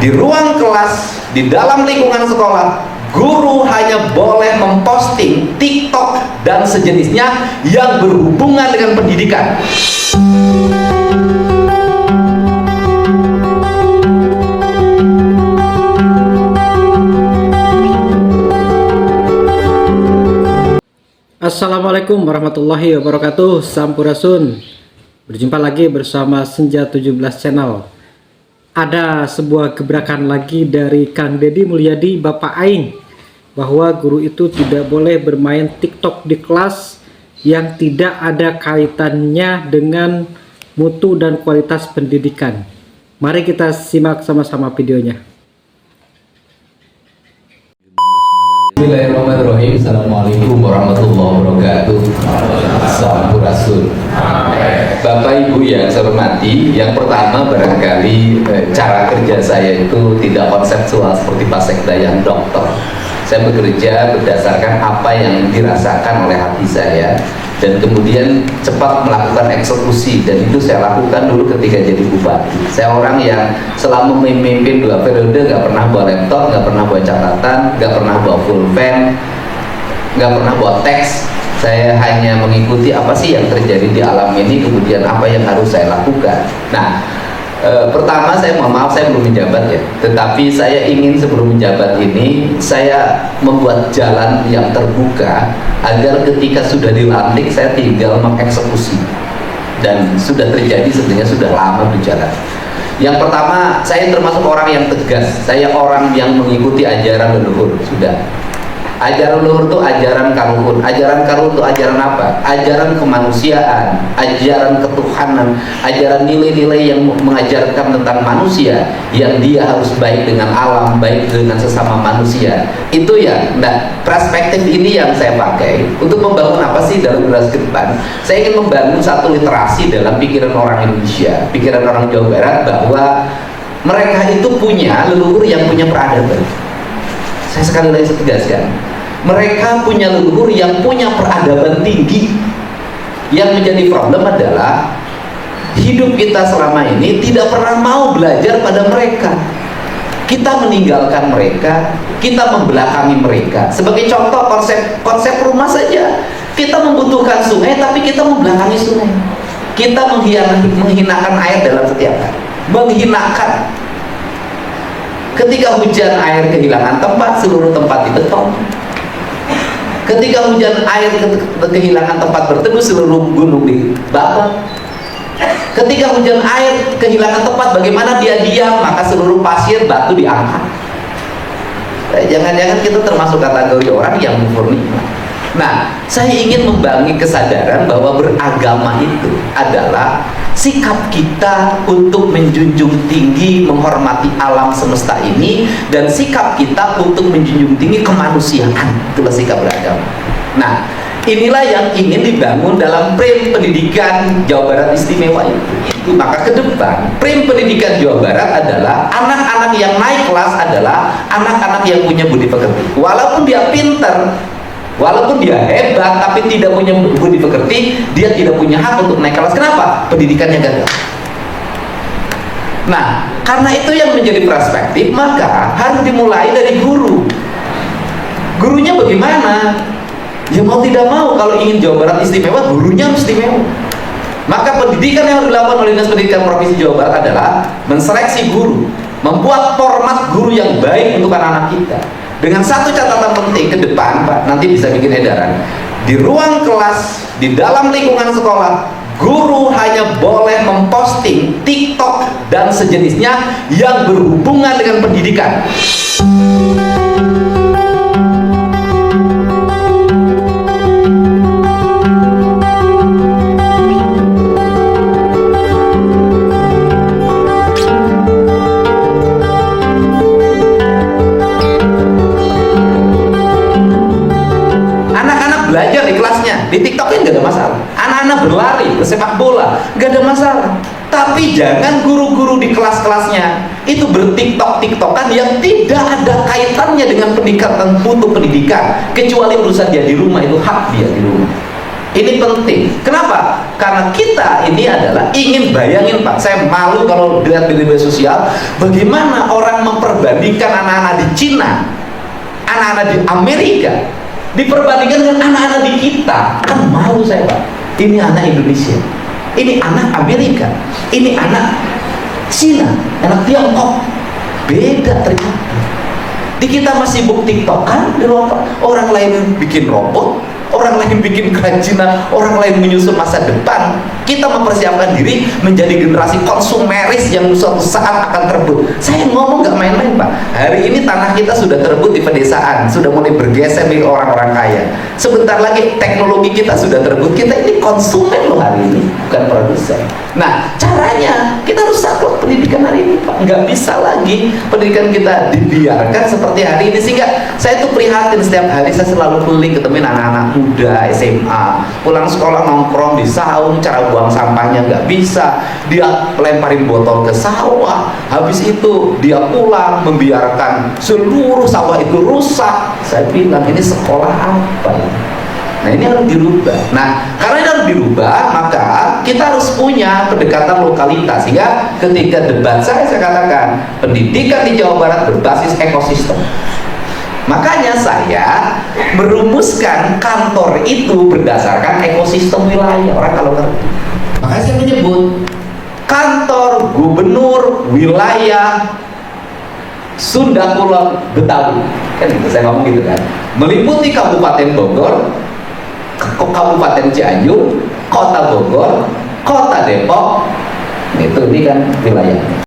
di ruang kelas, di dalam lingkungan sekolah, guru hanya boleh memposting TikTok dan sejenisnya yang berhubungan dengan pendidikan. Assalamualaikum warahmatullahi wabarakatuh. Sampurasun. Berjumpa lagi bersama Senja 17 Channel. Ada sebuah gebrakan lagi dari Kang Deddy Mulyadi, Bapak Aing, bahwa guru itu tidak boleh bermain TikTok di kelas yang tidak ada kaitannya dengan mutu dan kualitas pendidikan. Mari kita simak sama-sama videonya. Bismillahirrahmanirrahim. Assalamualaikum warahmatullahi wabarakatuh. Sampurasun. Bapak Ibu yang saya hormati, yang pertama barangkali cara kerja saya itu tidak konseptual seperti Pak Sekda yang dokter. Saya bekerja berdasarkan apa yang dirasakan oleh hati saya dan kemudian cepat melakukan eksekusi, dan itu saya lakukan dulu ketika jadi bupati. Saya orang yang selama memimpin 2 periode nggak pernah bawa laptop, nggak pernah bawa catatan, nggak pernah bawa pulpen, nggak pernah bawa teks. Saya hanya mengikuti apa sih yang terjadi di alam ini, kemudian apa yang harus saya lakukan. Nah, pertama saya mohon maaf, saya belum menjabat ya, tetapi saya ingin sebelum menjabat ini saya membuat jalan yang terbuka agar ketika sudah dilantik saya tinggal mengeksekusi, dan sudah terjadi sebenarnya sudah lama berjalan. Yang pertama, saya termasuk orang yang tegas, saya orang yang mengikuti ajaran leluhur. Sudah, ajaran leluhur itu ajaran karuhun. Ajaran karuhun itu ajaran apa? Ajaran kemanusiaan, ajaran ketuhanan, ajaran nilai-nilai yang mengajarkan tentang manusia, yang dia harus baik dengan alam, baik dengan sesama manusia. Itu ya. Nah, perspektif ini yang saya pakai untuk membangun apa sih dalam generasi ke depan. Saya ingin membangun satu literasi dalam pikiran orang Indonesia, pikiran orang Jawa Barat, bahwa mereka itu punya leluhur yang punya peradaban. Saya sekali lagi tegaskan, mereka punya leluhur yang punya peradaban tinggi. Yang menjadi problem adalah hidup kita selama ini tidak pernah mau belajar pada mereka. Kita meninggalkan mereka, kita membelakangi mereka. Sebagai contoh, konsep rumah saja, kita membutuhkan sungai tapi kita membelakangi sungai. Kita menghinakan air dalam setiap hari, menghinakan. Ketika hujan air kehilangan tempat, seluruh tempat dibeton. Ketika hujan air kehilangan tempat berteduh, seluruh gunung dibakar. Ketika hujan air kehilangan tempat, bagaimana dia diam, maka seluruh pasir batu diangkat. Jangan-jangan kita termasuk kategori orang yang murni. Nah, saya ingin membangun kesadaran bahwa beragama itu adalah sikap kita untuk menjunjung tinggi, menghormati alam semesta ini, dan sikap kita untuk menjunjung tinggi kemanusiaan. Itulah sikap beragama. Nah, inilah yang ingin dibangun dalam frame pendidikan Jawa Barat istimewa itu. Maka ke depan frame pendidikan Jawa Barat adalah anak-anak yang naik kelas adalah anak-anak yang punya budi pekerti. Walaupun dia pinter, walaupun dia hebat, tapi tidak punya budi pekerti, dia tidak punya hak untuk naik kelas. Kenapa? Pendidikannya gagal. Nah, karena itu yang menjadi perspektif, maka harus dimulai dari guru. Gurunya bagaimana? Ya mau tidak mau, kalau ingin Jawa Barat istimewa, gurunya harus istimewa. Maka pendidikan yang harus dilakukan oleh Dinas Pendidikan Provinsi Jawa Barat adalah menseleksi guru, membuat format guru yang baik untuk anak-anak kita. Dengan satu catatan penting ke depan, Pak, nanti bisa bikin edaran. Di ruang kelas, di dalam lingkungan sekolah, guru hanya boleh memposting TikTok dan sejenisnya yang berhubungan dengan pendidikan. Belajar di kelasnya, di TikTok ini nggak ada masalah. Anak-anak berlari, bersepak bola, nggak ada masalah. Tapi jangan guru-guru di kelas-kelasnya itu bertiktok-tiktokan yang tidak ada kaitannya dengan pendidikan, mutu pendidikan, kecuali urusan dia di rumah, itu hak dia di rumah. Ini penting. Kenapa? Karena kita ini adalah ingin, bayangin Pak, saya malu kalau lihat di media sosial bagaimana orang membandingkan anak-anak di Cina, anak-anak di Amerika, diperbandingkan dengan anak-anak di kita, kan malu saya Pak. Ini anak Indonesia, ini anak Amerika, ini anak Cina, anak Tiongkok, beda ternyata. Di kita masih sibuk tiktokan di luar, orang lain bikin robot, orang lain bikin kerajinan, orang lain menyusun masa depan. Kita mempersiapkan diri menjadi generasi konsumeris yang suatu saat akan terebut. Saya ngomong nggak main-main Pak. Hari ini tanah kita sudah terebut di pedesaan, sudah mulai bergeser di orang-orang kaya. Sebentar lagi teknologi kita sudah terebut. Kita ini konsumen loh hari ini, bukan produsen. Nah, caranya kita harus saklek pendidikan hari ini Pak. Nggak bisa lagi pendidikan kita dibiarkan seperti hari ini. Sehingga saya tuh prihatin, setiap hari saya selalu keliling ketemu anak-anak muda SMA, pulang sekolah nongkrong di saung, cara buang sampahnya nggak bisa, dia lemparin botol ke sawah, habis itu dia pulang membiarkan seluruh sawah itu rusak. Saya bilang ini sekolah apa ya? Nah ini harus dirubah. Nah karena ini harus dirubah, maka kita harus punya pendekatan lokalitas. Sehingga ketika debat saya katakan pendidikan di Jawa Barat berbasis ekosistem. Makanya saya merumuskan kantor itu berdasarkan ekosistem wilayah. Orang kalau ngerti, makanya saya menyebut kantor gubernur wilayah Sunda Kulon Betawi, kan gitu saya ngomong gitu kan, meliputi Kabupaten Bogor, Kabupaten Cianjur, Kota Bogor, Kota Depok. Itu ini kan wilayah.